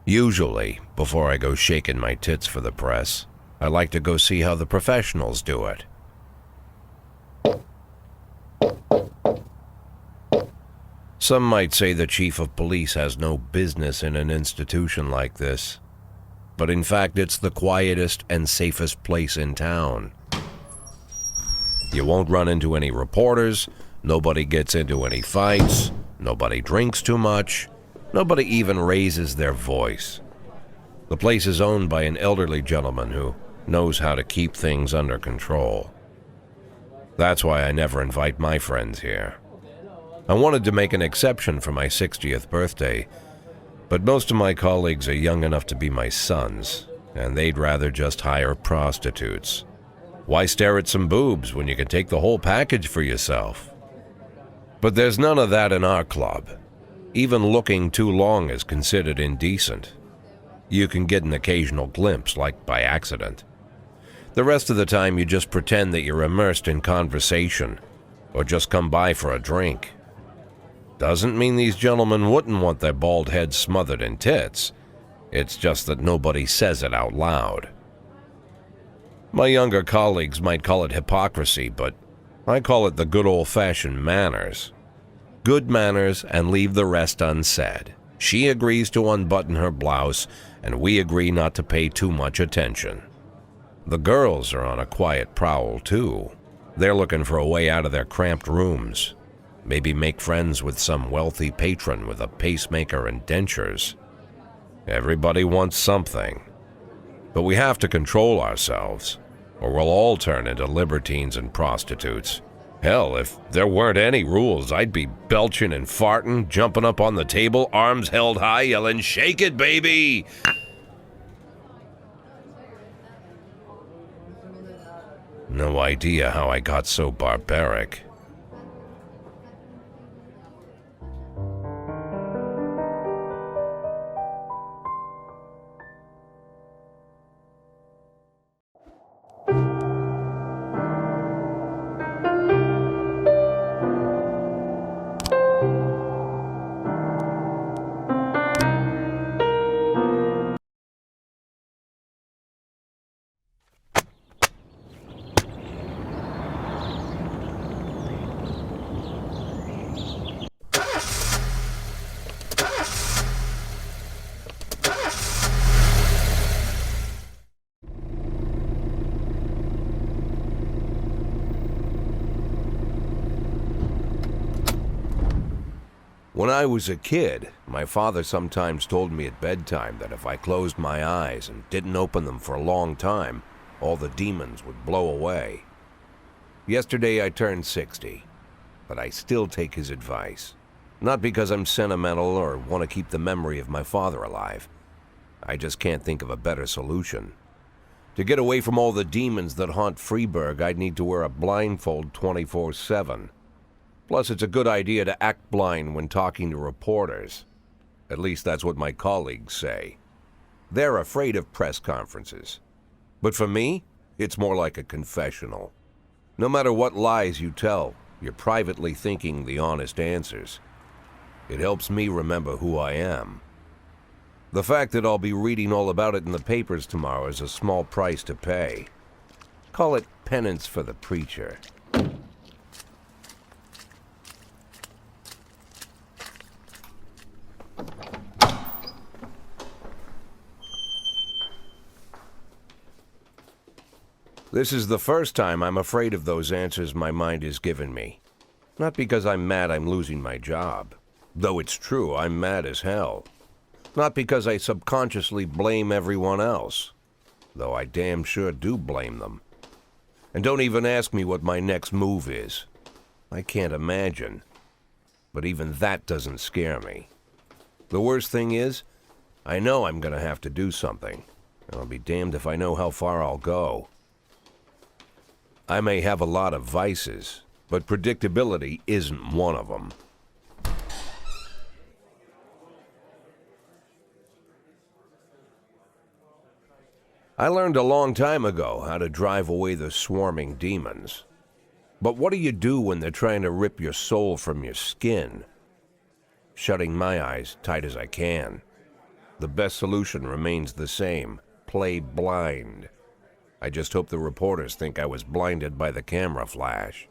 Usually, before I go shaking my tits for the press, I like to go see how the professionals do it. Some might say the chief of police has no business in an institution like this, but in fact it's the quietest and safest place in town. You won't run into any reporters, nobody gets into any fights, nobody drinks too much, nobody even raises their voice. The place is owned by an elderly gentleman who knows how to keep things under control. That's why I never invite my friends here. I wanted to make an exception for my 60th birthday, but most of my colleagues are young enough to be my sons, and they'd rather just hire prostitutes. Why stare at some boobs when you can take the whole package for yourself? But there's none of that in our club. Even looking too long is considered indecent. You can get an occasional glimpse, like by accident. The rest of the time you just pretend that you're immersed in conversation, or just come by for a drink. Doesn't mean these gentlemen wouldn't want their bald heads smothered in tits. It's just that nobody says it out loud. My younger colleagues might call it hypocrisy, but I call it the good old-fashioned manners. Good manners and leave the rest unsaid. She agrees to unbutton her blouse, and we agree not to pay too much attention. The girls are on a quiet prowl, too. They're looking for a way out of their cramped rooms. Maybe make friends with some wealthy patron with a pacemaker and dentures. Everybody wants something. But we have to control ourselves, or we'll all turn into libertines and prostitutes. Hell, if there weren't any rules, I'd be belching and farting, jumping up on the table, arms held high, yelling, "Shake it, baby!" No idea how I got so barbaric. When I was a kid, my father sometimes told me at bedtime that if I closed my eyes and didn't open them for a long time, all the demons would blow away. Yesterday I turned 60, but I still take his advice. Not because I'm sentimental or want to keep the memory of my father alive. I just can't think of a better solution. To get away from all the demons that haunt Freeburg, I'd need to wear a blindfold 24/7. Plus, it's a good idea to act blind when talking to reporters. At least that's what my colleagues say. They're afraid of press conferences. But for me, it's more like a confessional. No matter what lies you tell, you're privately thinking the honest answers. It helps me remember who I am. The fact that I'll be reading all about it in the papers tomorrow is a small price to pay. Call it penance for the preacher. This is the first time I'm afraid of those answers my mind has given me. Not because I'm mad I'm losing my job. Though it's true, I'm mad as hell. Not because I subconsciously blame everyone else. Though I damn sure do blame them. And don't even ask me what my next move is. I can't imagine. But even that doesn't scare me. The worst thing is, I know I'm gonna have to do something. And I'll be damned if I know how far I'll go. I may have a lot of vices, but predictability isn't one of them. I learned a long time ago how to drive away the swarming demons. But what do you do when they're trying to rip your soul from your skin? Shutting my eyes tight as I can. The best solution remains the same: play blind. I just hope the reporters think I was blinded by the camera flash.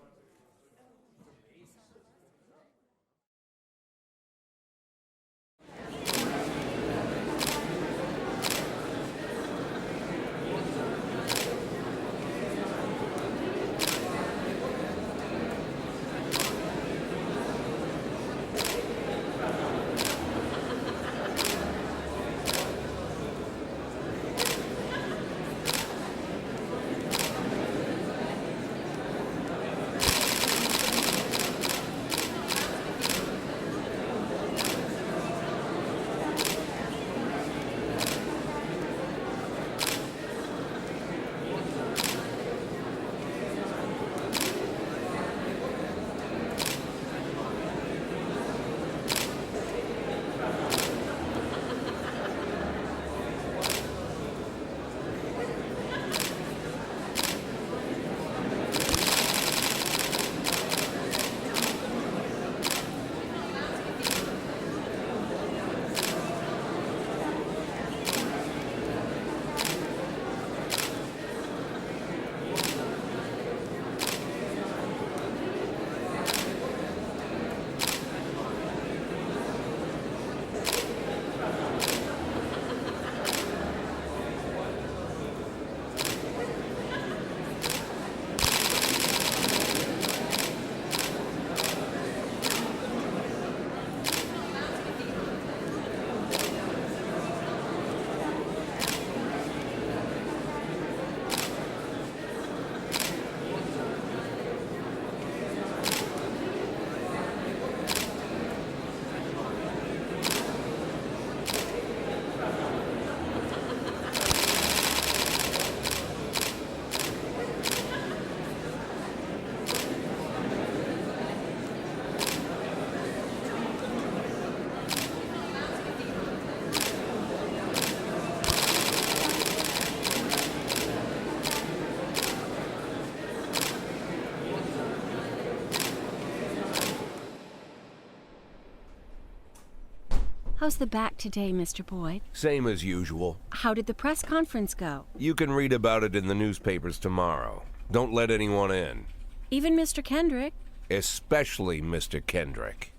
How's the back today, Mr. Boyd? Same as usual. How did the press conference go? You can read about it in the newspapers tomorrow. Don't let anyone in. Even Mr. Kendrick? Especially Mr. Kendrick.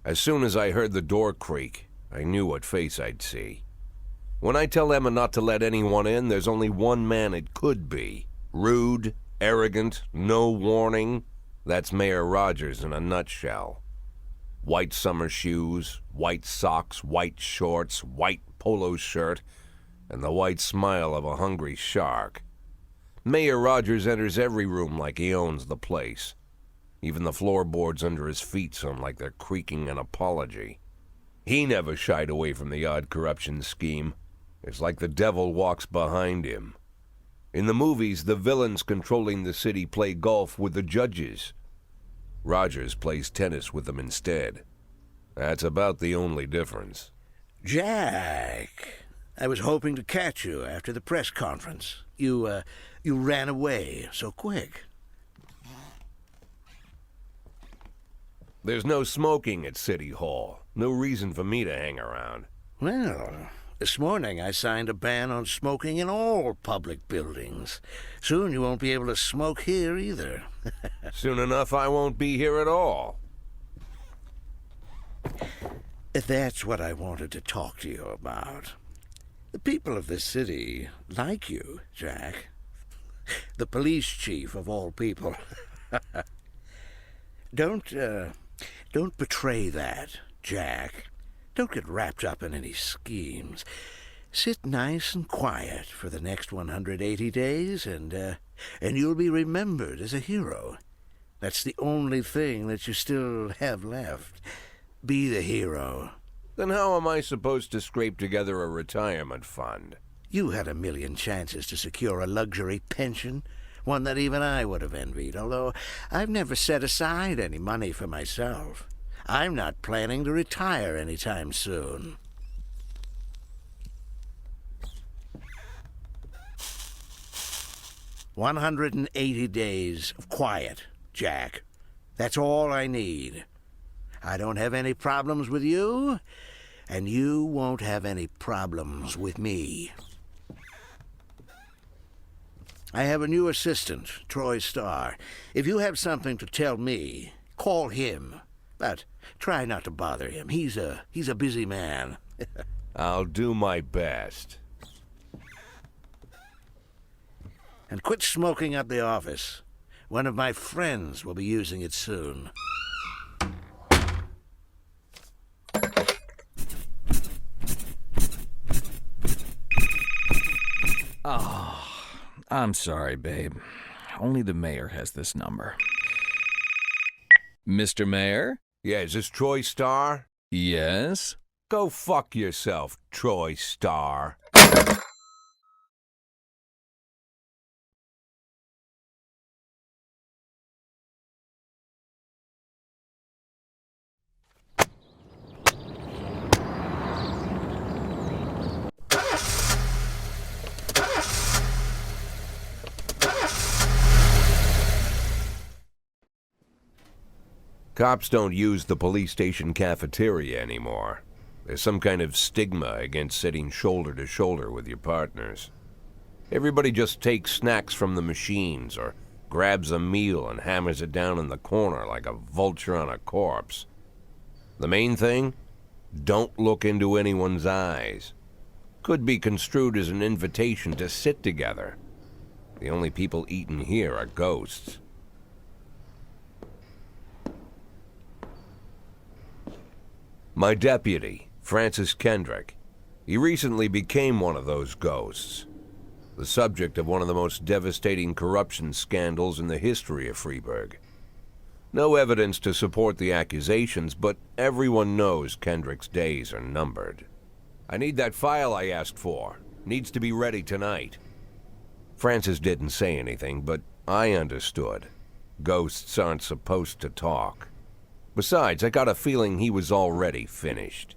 As soon as I heard the door creak, I knew what face I'd see. When I tell Emma not to let anyone in, there's only one man it could be. Rude, arrogant, no warning. That's Mayor Rogers in a nutshell. White summer shoes, white socks, white shorts, white polo shirt, and the white smile of a hungry shark. Mayor Rogers enters every room like he owns the place. Even the floorboards under his feet sound like they're creaking an apology. He never shied away from the odd corruption scheme. It's like the devil walks behind him. In the movies, the villains controlling the city play golf with the judges. Rogers plays tennis with them instead. That's about the only difference. Jack, I was hoping to catch you after the press conference. You ran away so quick. There's no smoking at City Hall. No reason for me to hang around. Well, this morning I signed a ban on smoking in all public buildings. Soon you won't be able to smoke here either. Soon enough I won't be here at all. That's what I wanted to talk to you about. The people of this city like you, Jack. The police chief of all people. Don't betray that, Jack. Don't get wrapped up in any schemes. Sit nice and quiet for the next 180 days, and you'll be remembered as a hero. That's the only thing that you still have left. Be the hero. Then how am I supposed to scrape together a retirement fund? You had a million chances to secure a luxury pension, one that even I would have envied, although I've never set aside any money for myself. I'm not planning to retire anytime soon. "180 days of quiet, Jack. That's all I need. I don't have any problems with you, and you won't have any problems with me. I have a new assistant, Troy Starr. If you have something to tell me, call him. But try not to bother him. He's a busy man." I'll do my best. "And quit smoking up the office. One of my friends will be using it soon." I'm sorry, babe. Only the mayor has this number. Mr. Mayor? Yeah, is this Troy Starr? Yes? Go fuck yourself, Troy Starr. Cops don't use the police station cafeteria anymore. There's some kind of stigma against sitting shoulder to shoulder with your partners. Everybody just takes snacks from the machines or grabs a meal and hammers it down in the corner like a vulture on a corpse. The main thing? Don't look into anyone's eyes. Could be construed as an invitation to sit together. The only people eating here are ghosts. My deputy, Francis Kendrick. He recently became one of those ghosts. The subject of one of the most devastating corruption scandals in the history of Freeburg. No evidence to support the accusations, but everyone knows Kendrick's days are numbered. I need that file I asked for. Needs to be ready tonight. Francis didn't say anything, but I understood. Ghosts aren't supposed to talk. Besides, I got a feeling he was already finished.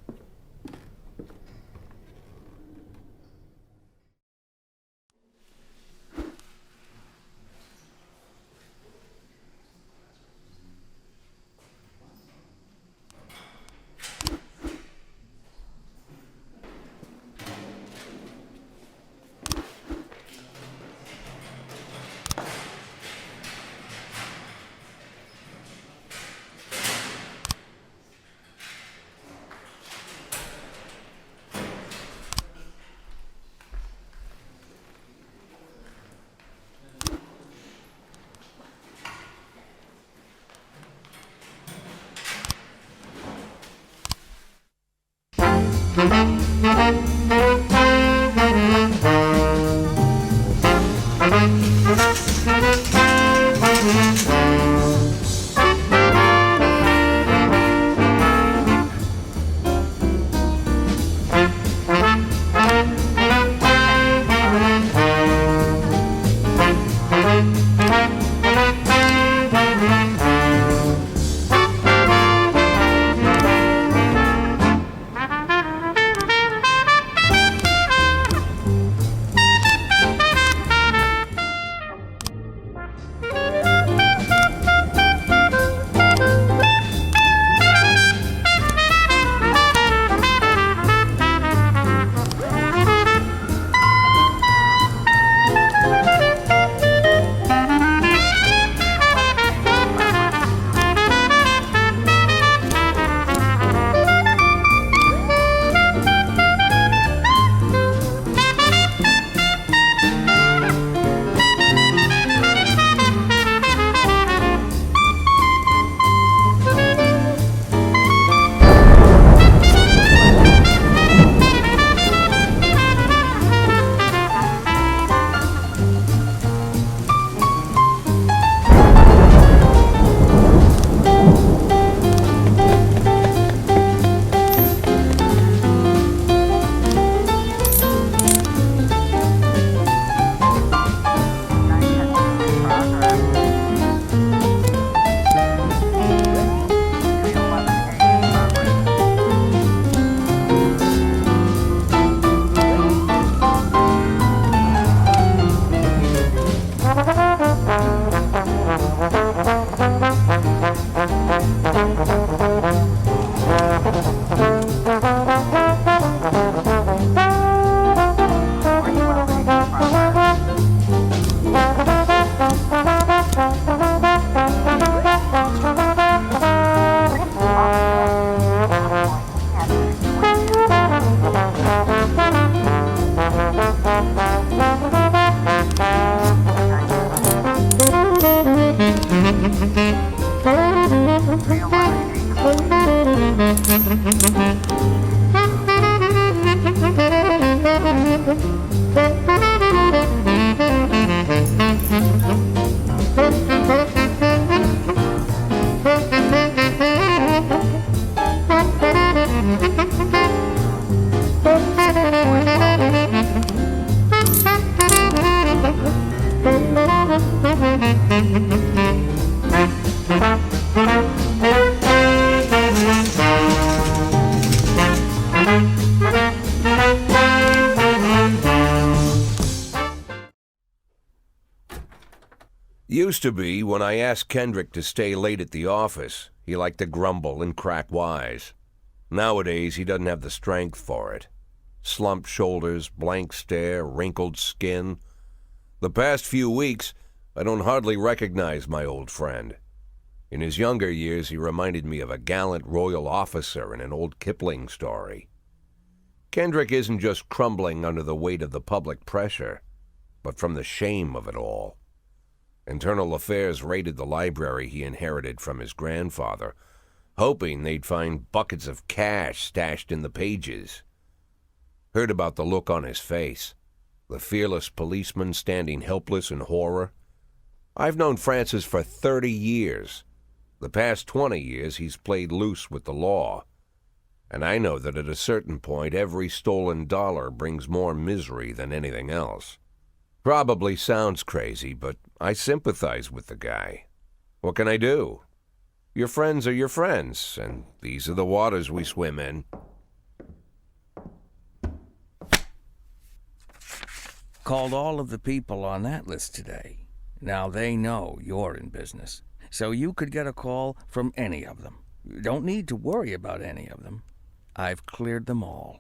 Used to be, when I asked Kendrick to stay late at the office, he liked to grumble and crack wise. Nowadays, he doesn't have the strength for it. Slumped shoulders, blank stare, wrinkled skin. The past few weeks, I don't hardly recognize my old friend. In his younger years, he reminded me of a gallant royal officer in an old Kipling story. Kendrick isn't just crumbling under the weight of the public pressure, but from the shame of it all. Internal Affairs raided the library he inherited from his grandfather, hoping they'd find buckets of cash stashed in the pages. Heard about the look on his face, the fearless policeman standing helpless in horror. I've known Francis for 30 years. The past 20 years he's played loose with the law. And I know that at a certain point every stolen dollar brings more misery than anything else. Probably sounds crazy, but I sympathize with the guy. What can I do? Your friends are your friends, and these are the waters we swim in. Called all of the people on that list today. Now they know you're in business, so you could get a call from any of them. You don't need to worry about any of them. I've cleared them all.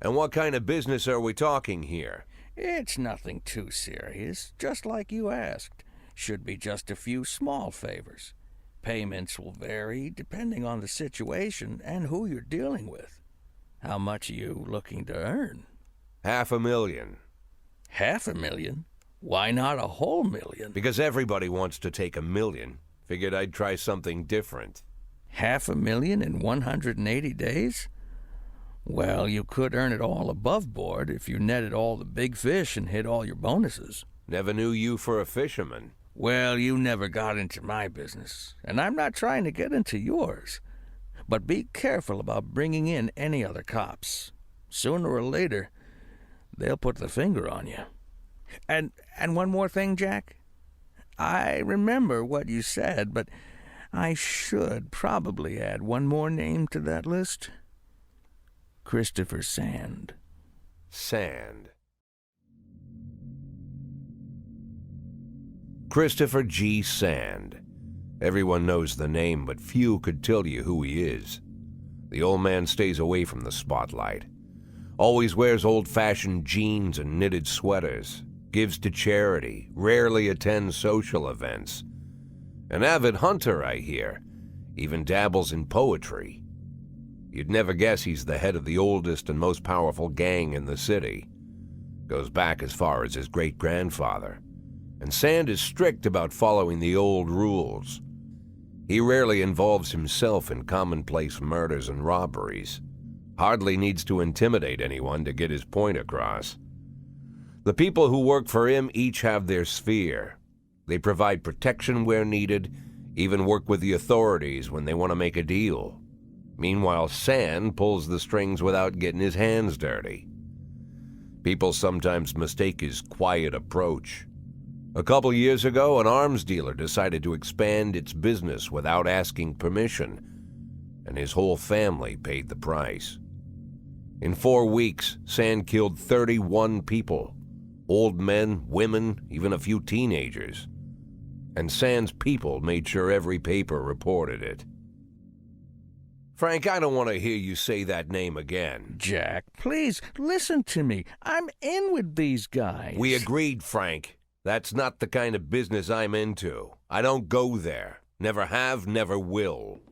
And what kind of business are we talking here? It's nothing too serious, just like you asked. Should be just a few small favors. Payments will vary depending on the situation and who you're dealing with. How much are you looking to earn? $500,000. $500,000? Why not a whole million? Because everybody wants to take $1 million. Figured I'd try something different. $500,000 in 180 days? Well, you could earn it all above board if you netted all the big fish and hit all your bonuses. Never knew you for a fisherman. Well, you never got into my business, and I'm not trying to get into yours. But be careful about bringing in any other cops. Sooner or later, they'll put the finger on you. And one more thing, Jack. I remember what you said, but I should probably add one more name to that list. Christopher Sand. Sand. Christopher G. Sand. Everyone knows the name, but few could tell you who he is. The old man stays away from the spotlight. Always wears old-fashioned jeans and knitted sweaters. Gives to charity. Rarely attends social events. An avid hunter, I hear. Even dabbles in poetry. You'd never guess he's the head of the oldest and most powerful gang in the city. Goes back as far as his great-grandfather. And Sand is strict about following the old rules. He rarely involves himself in commonplace murders and robberies. Hardly needs to intimidate anyone to get his point across. The people who work for him each have their sphere. They provide protection where needed, even work with the authorities when they want to make a deal. Meanwhile, Sand pulls the strings without getting his hands dirty. People sometimes mistake his quiet approach. A couple years ago, an arms dealer decided to expand its business without asking permission, and his whole family paid the price. In 4 weeks, Sand killed 31 people. Old men, women, even a few teenagers. And Sand's people made sure every paper reported it. Frank, I don't want to hear you say that name again. Jack, please, listen to me. I'm in with these guys. We agreed, Frank. That's not the kind of business I'm into. I don't go there. Never have, never will.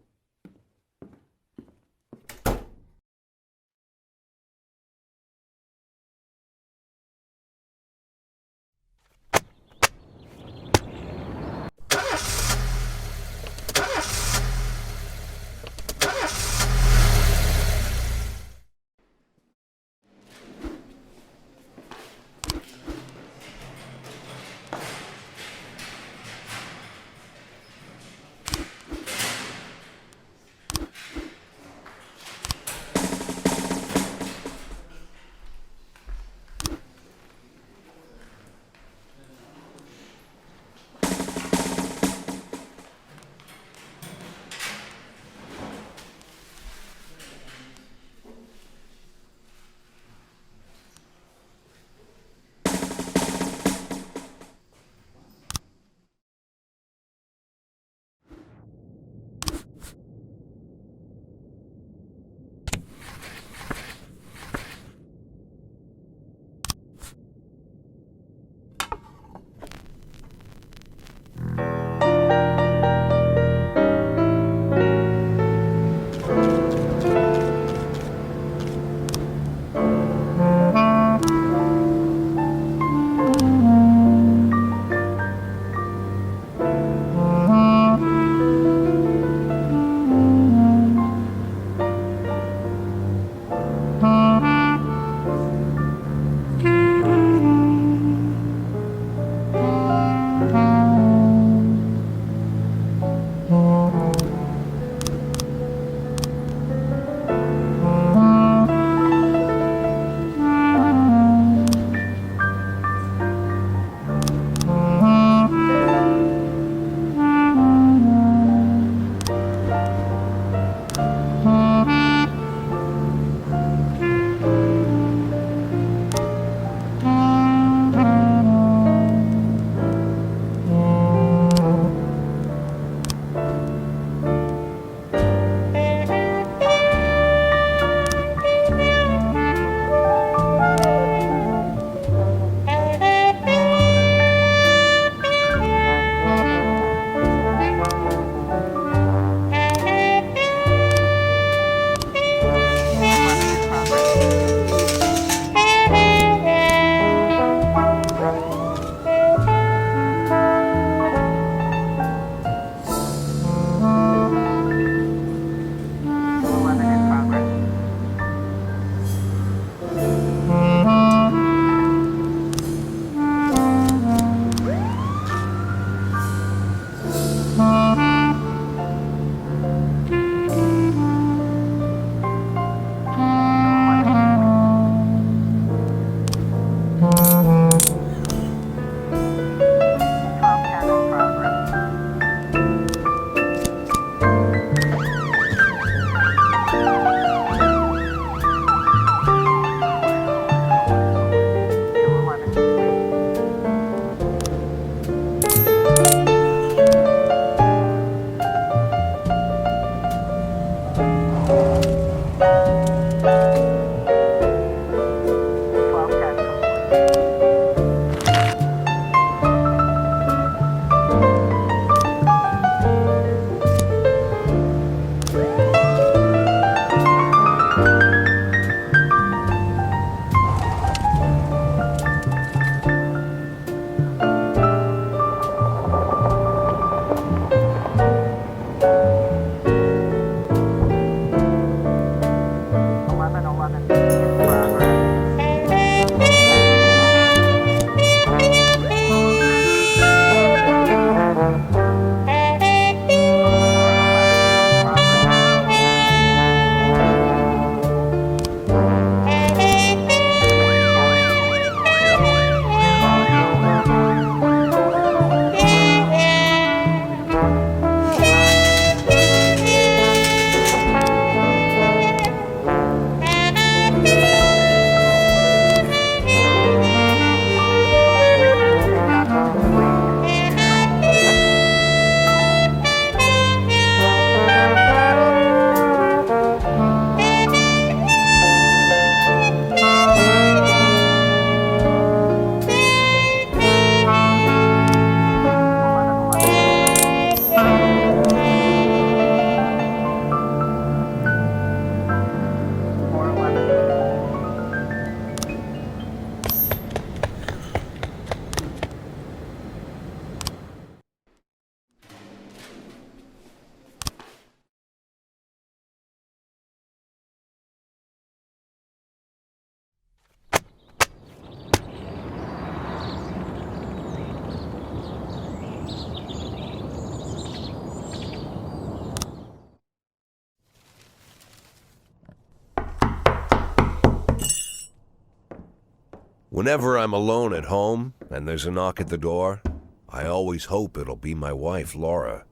Whenever I'm alone at home and there's a knock at the door, I always hope it'll be my wife, Laura.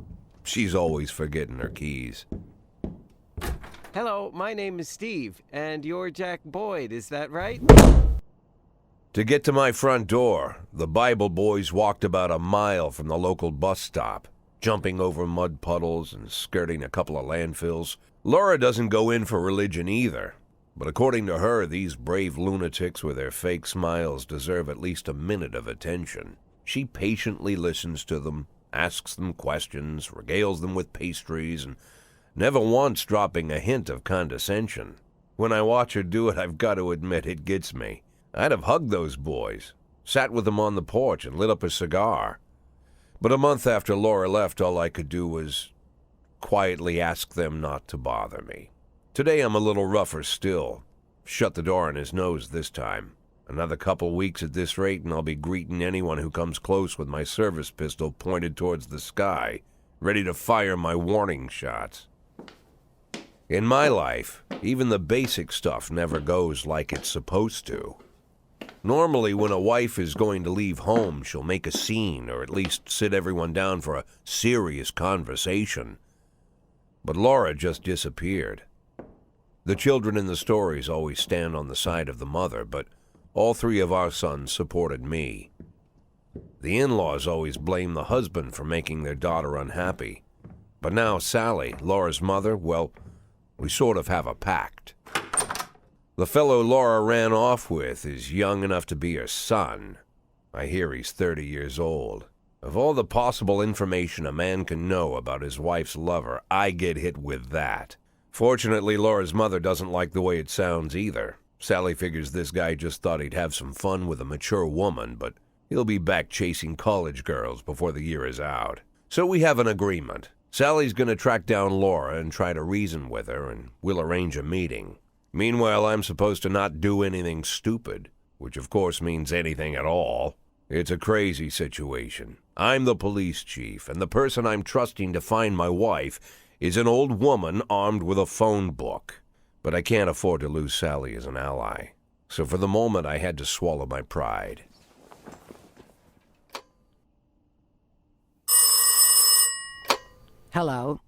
She's always forgetting her keys. Hello, my name is Steve, and you're Jack Boyd, is that right? To get to my front door, the Bible boys walked about a mile from the local bus stop, jumping over mud puddles and skirting a couple of landfills. Laura doesn't go in for religion either, but according to her, these brave lunatics with their fake smiles deserve at least a minute of attention. She patiently listens to them, asks them questions, regales them with pastries, and never once dropping a hint of condescension. When I watch her do it, I've got to admit it gets me. I'd have hugged those boys, sat with them on the porch, and lit up a cigar. But a month after Laura left, all I could do was quietly ask them not to bother me. Today I'm a little rougher still. Shut the door on his nose this time. Another couple weeks at this rate, and I'll be greeting anyone who comes close with my service pistol pointed towards the sky, ready to fire my warning shots. In my life, even the basic stuff never goes like it's supposed to. Normally, when a wife is going to leave home, she'll make a scene, or at least sit everyone down for a serious conversation. But Laura just disappeared. The children in the stories always stand on the side of the mother, but all three of our sons supported me. The in-laws always blame the husband for making their daughter unhappy. But now Sally, Laura's mother, well, we sort of have a pact. The fellow Laura ran off with is young enough to be her son. I hear he's 30 years old. Of all the possible information a man can know about his wife's lover, I get hit with that. Fortunately, Laura's mother doesn't like the way it sounds either. Sally figures this guy just thought he'd have some fun with a mature woman, but he'll be back chasing college girls before the year is out. So we have an agreement. Sally's going to track down Laura and try to reason with her, and we'll arrange a meeting. Meanwhile, I'm supposed to not do anything stupid, which of course means anything at all. It's a crazy situation. I'm the police chief, and the person I'm trusting to find my wife is an old woman armed with a phone book. But I can't afford to lose Sally as an ally. So for the moment, I had to swallow my pride. Hello.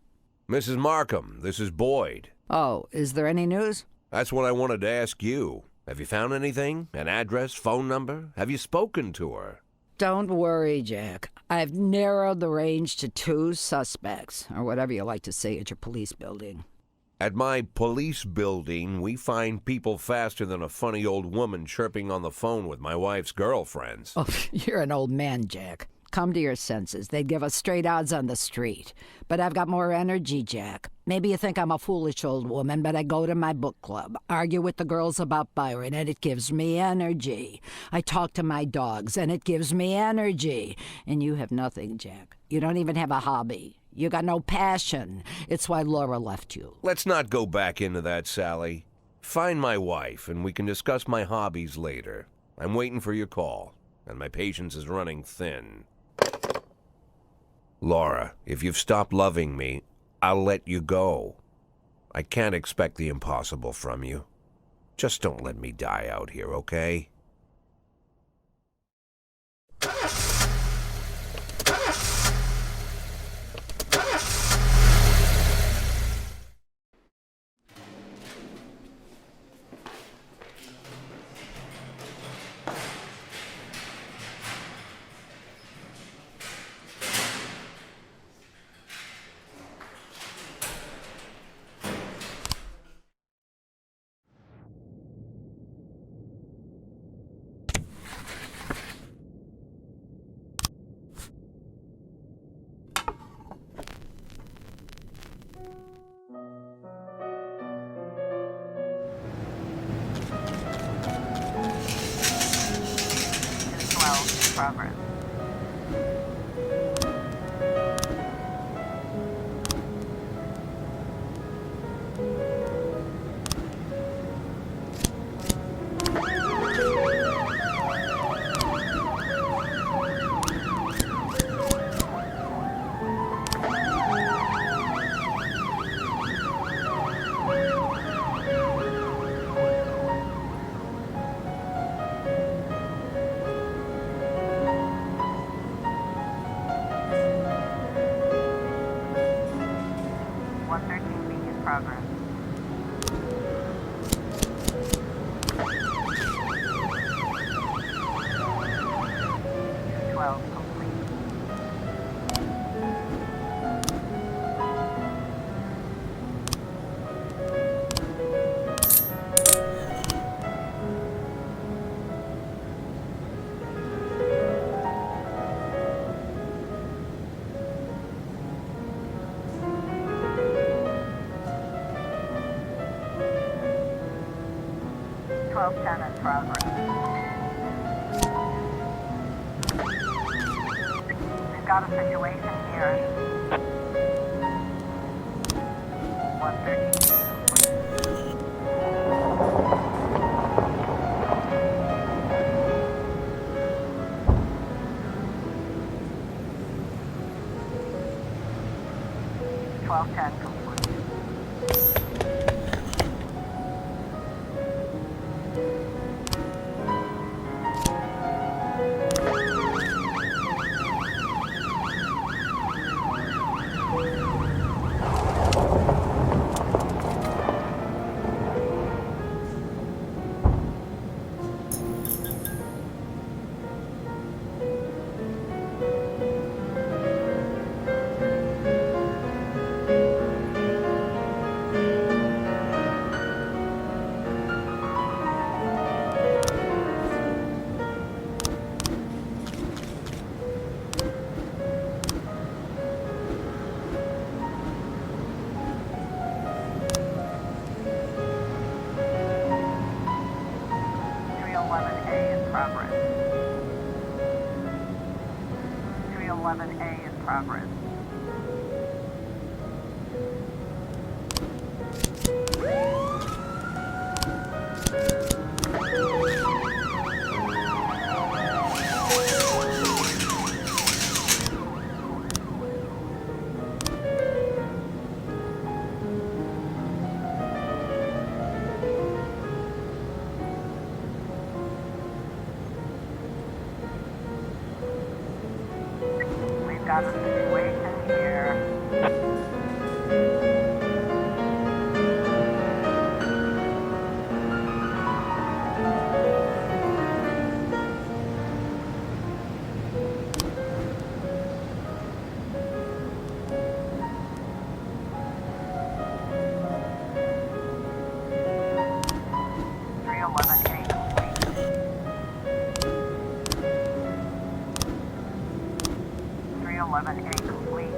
Mrs. Markham, this is Boyd. Oh, is there any news? That's what I wanted to ask you. Have you found anything? An address, phone number? Have you spoken to her? Don't worry, Jack. I've narrowed the range to 2 suspects, or whatever you like to say at your police building. At my police building, we find people faster than a funny old woman chirping on the phone with my wife's girlfriends. Oh, you're an old man, Jack. Come to your senses. They'd give us straight odds on the street. But I've got more energy, Jack. Maybe you think I'm a foolish old woman, but I go to my book club, argue with the girls about Byron, and it gives me energy. I talk to my dogs, and it gives me energy. And you have nothing, Jack. You don't even have a hobby. You got no passion. It's why Laura left you. Let's not go back into that, Sally. Find my wife, and we can discuss my hobbies later. I'm waiting for your call, and my patience is running thin. Laura, if you've stopped loving me, I'll let you go. I can't expect the impossible from you. Just don't let me die out here, okay? Progress. progress. 12 complete. Twelve ten in progress. We've got a situation here. 132 complete. Twelve ten complete. Progress. 311A in progress. We've got a situation here. A complete.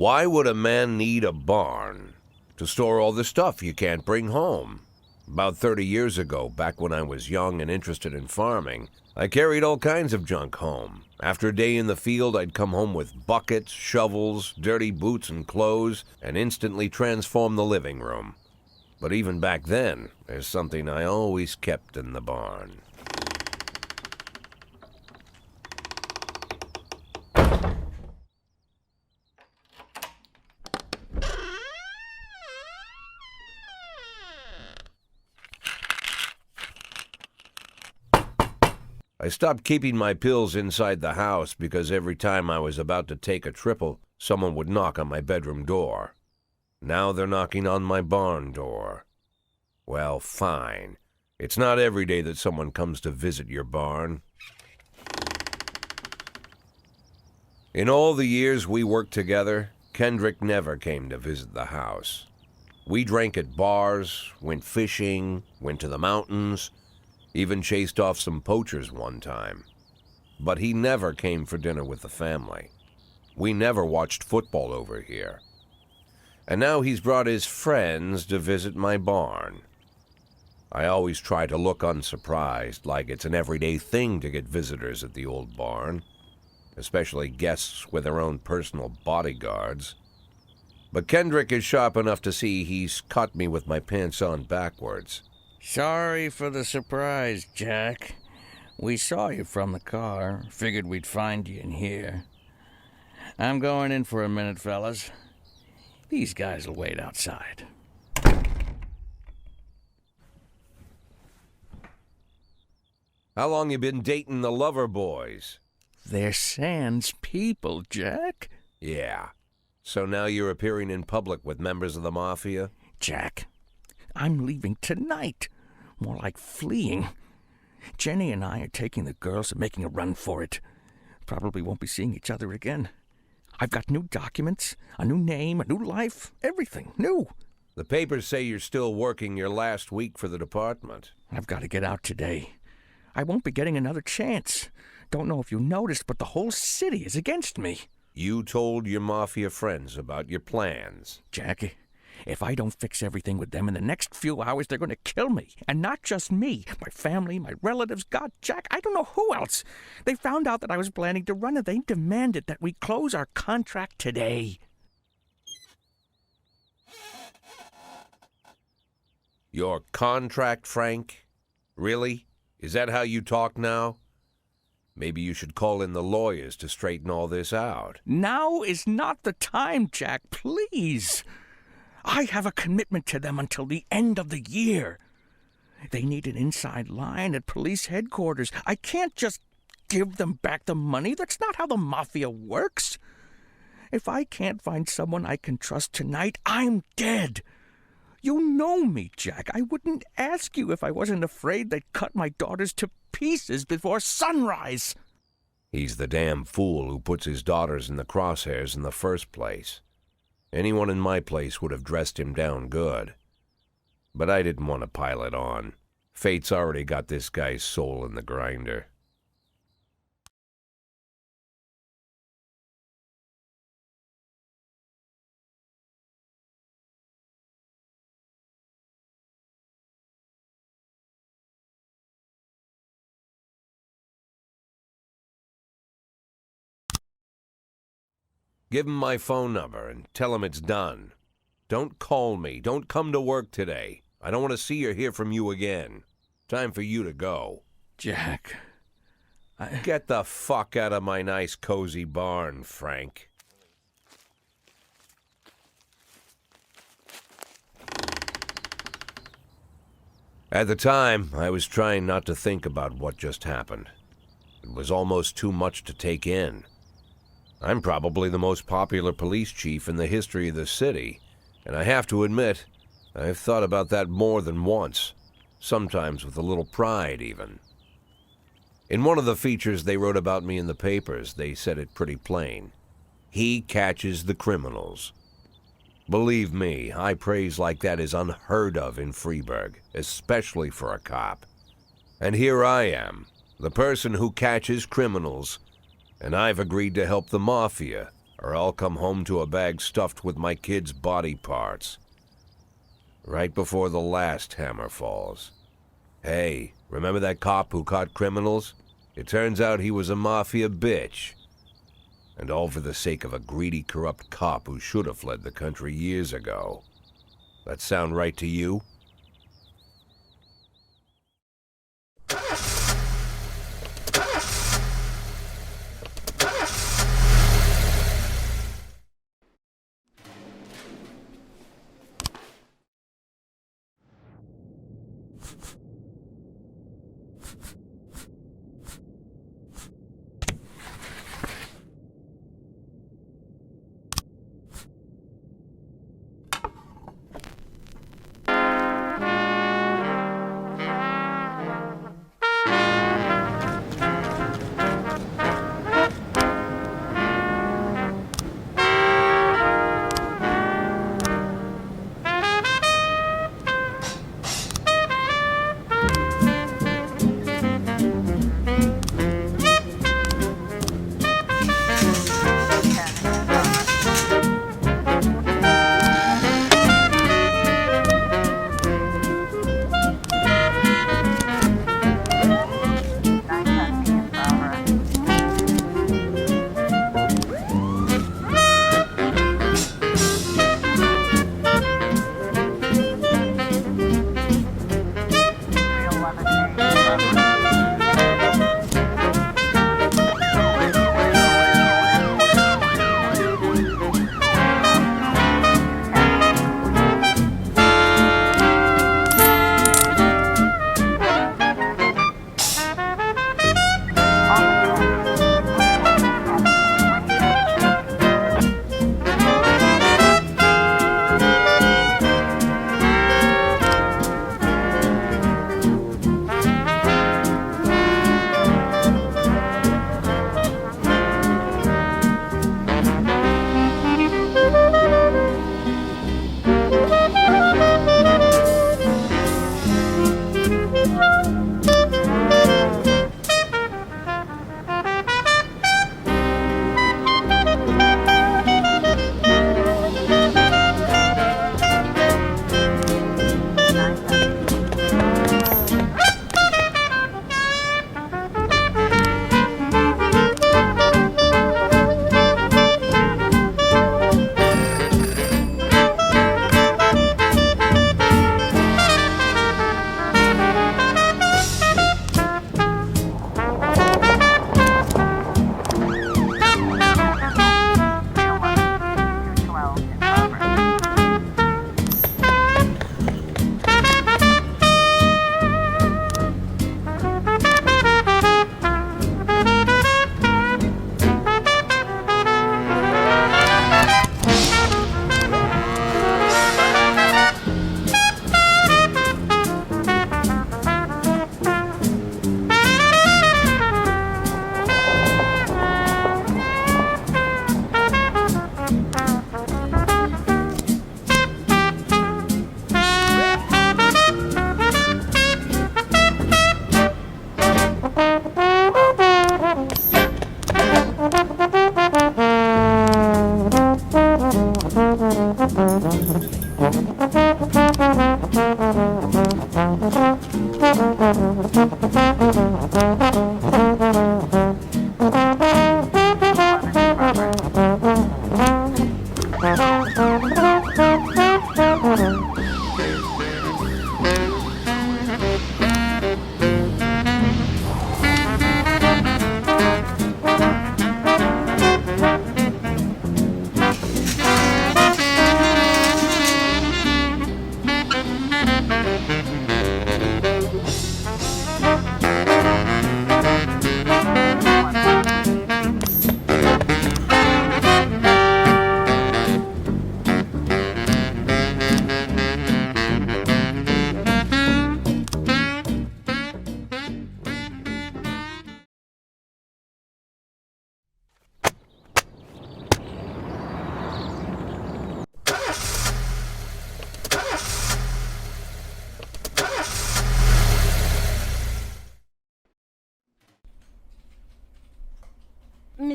Why would a man need a barn? To store all the stuff you can't bring home. About 30 years ago, back when I was young and interested in farming, I carried all kinds of junk home. After a day in the field, I'd come home with buckets, shovels, dirty boots and clothes, and instantly transform the living room. But even back then, there's something I always kept in the barn. I stopped keeping my pills inside the house because every time I was about to take a triple, someone would knock on my bedroom door. Now they're knocking on my barn door. Well, fine. It's not every day that someone comes to visit your barn. In all the years we worked together, Kendrick never came to visit the house. We drank at bars, went fishing, went to the mountains, even chased off some poachers one time. but he never came for dinner with the family. We never watched football over here. And now he's brought his friends to visit my barn. I always try to look unsurprised, like it's an everyday thing to get visitors at the old barn, especially guests with their own personal bodyguards. But Kendrick is sharp enough to see he's caught me with my pants on backwards. Sorry for the surprise, Jack. We saw you from the car. Figured we'd find you in here. I'm going in for a minute, fellas. These guys will wait outside. How long you been dating the lover boys? They're Sans people, Jack. Yeah. So now you're appearing in public with members of the Mafia? Jack, I'm leaving tonight. More like fleeing. Jenny and I are taking the girls and making a run for it. Probably won't be seeing each other again. I've got new documents, a new name, a new life, everything new. The papers say you're still working your last week for the department. I've got to get out today. I won't be getting another chance. Don't know if you noticed, but the whole city is against me. You told your Mafia friends about your plans. Jackie, if I don't fix everything with them in the next few hours, they're going to kill me. And not just me. My family, my relatives, God, Jack, I don't know who else. They found out that I was planning to run and they demanded that we close our contract today. Your contract, Frank? Really? Is that how you talk now? Maybe you should call in the lawyers to straighten all this out. Now is not the time, Jack, please. I have a commitment to them until the end of the year. They need an inside line at police headquarters. I can't just give them back the money. That's not how the Mafia works. If I can't find someone I can trust tonight, I'm dead. You know me, Jack. I wouldn't ask you if I wasn't afraid they'd cut my daughters to pieces before sunrise. He's the damn fool who puts his daughters in the crosshairs in the first place. Anyone in my place would have dressed him down good. But I didn't want to pile it on. Fate's already got this guy's soul in the grinder. Give him my phone number and tell him it's done. Don't call me. Don't come to work today. I don't want to see or hear from you again. Time for you to go. Jack, Get the fuck out of my nice cozy barn, Frank. At the time, I was trying not to think about what just happened. It was almost too much to take in. I'm probably the most popular police chief in the history of the city, and I have to admit, I've thought about that more than once, sometimes with a little pride even. In one of the features they wrote about me in the papers, they said it pretty plain. He catches the criminals. Believe me, high praise like that is unheard of in Freeburg, especially for a cop. And here I am, the person who catches criminals, and I've agreed to help the Mafia, or I'll come home to a bag stuffed with my kids' body parts. Right before the last hammer falls. Hey, remember that cop who caught criminals? It turns out he was a Mafia bitch. And all for the sake of a greedy, corrupt cop who should have fled the country years ago. That sound right to you?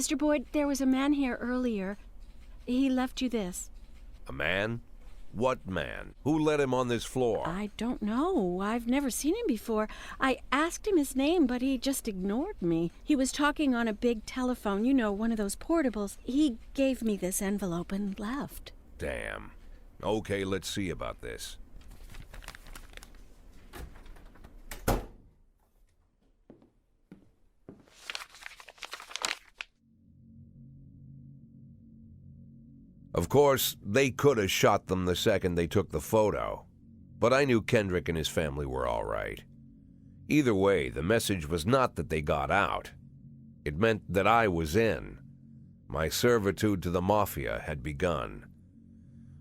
Mr. Boyd, there was a man here earlier. He left you this. A man? What man? Who let him on this floor? I don't know. I've never seen him before. I asked him his name, but he just ignored me. He was talking on a big telephone, you know, one of those portables. He gave me this envelope and left. Damn. Okay, let's see about this. Of course, they could have shot them the second they took the photo, but I knew Kendrick and his family were all right. Either way, the message was not that they got out. It meant that I was in. My servitude to the Mafia had begun.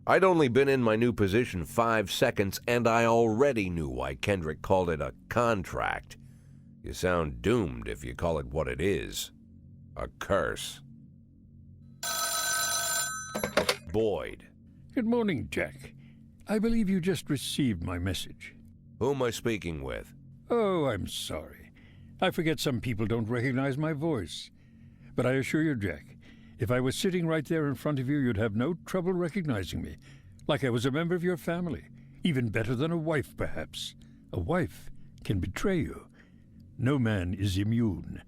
I'd only been in my new position 5 seconds, and I already knew why Kendrick called it a contract. You sound doomed if you call it what it is. A curse. Boyd. Good morning, Jack. I believe you just received my message. Who am I speaking with? Oh, I'm sorry. I forget some people don't recognize my voice. But I assure you, Jack, if I was sitting right there in front of you, you'd have no trouble recognizing me. Like I was a member of your family. Even better than a wife, perhaps. A wife can betray you. No man is immune.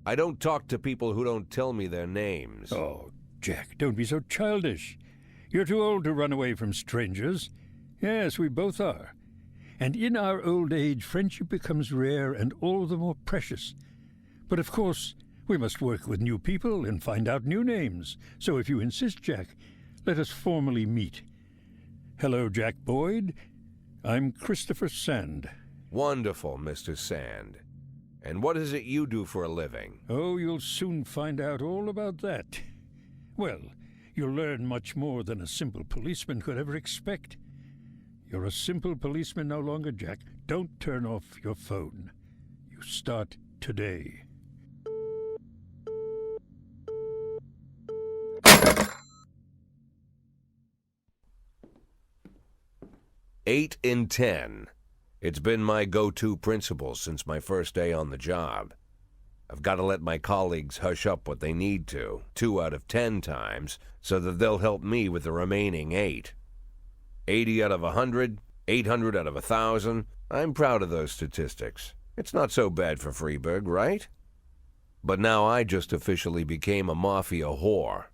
I don't talk to people who don't tell me their names. Oh, Jack, don't be so childish. You're too old to run away from strangers. Yes, we both are. And in our old age, friendship becomes rare and all the more precious. But of course, we must work with new people and find out new names. So if you insist, Jack, let us formally meet. Hello, Jack Boyd. I'm Christopher Sand. Wonderful, Mr. Sand. And what is it you do for a living? Oh, you'll soon find out all about that. Well, you'll learn much more than a simple policeman could ever expect. You're a simple policeman no longer, Jack. Don't turn off your phone. You start today. Eight in 10. It's been my go-to principle since my first day on the job. I've got to let my colleagues hush up what they need to, 2 out of 10 times, so that they'll help me with the remaining 8. 80 out of 100, 800 out of 1,000. I'm proud of those statistics. It's not so bad for Freeburg, right? But now I just officially became a Mafia whore.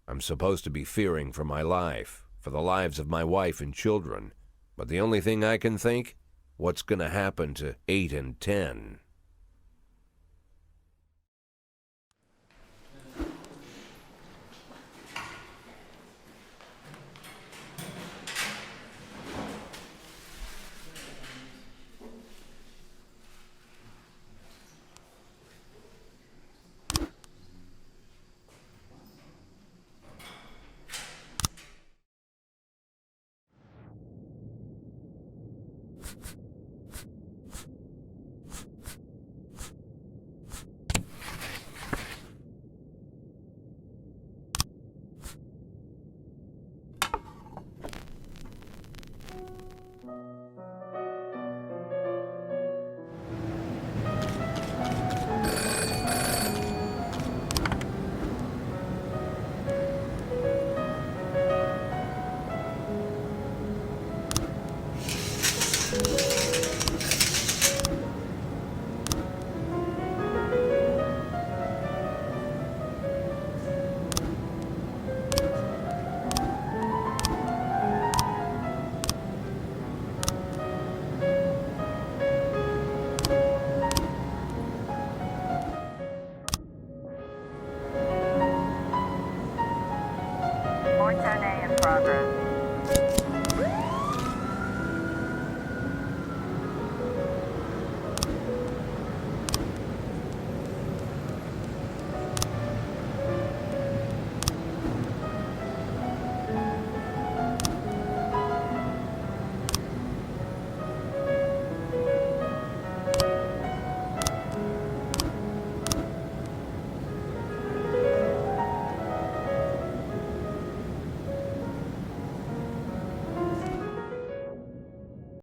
I'm supposed to be fearing for my life, for the lives of my wife and children. But the only thing I can think, what's going to happen to 8 and 10? 410A in progress.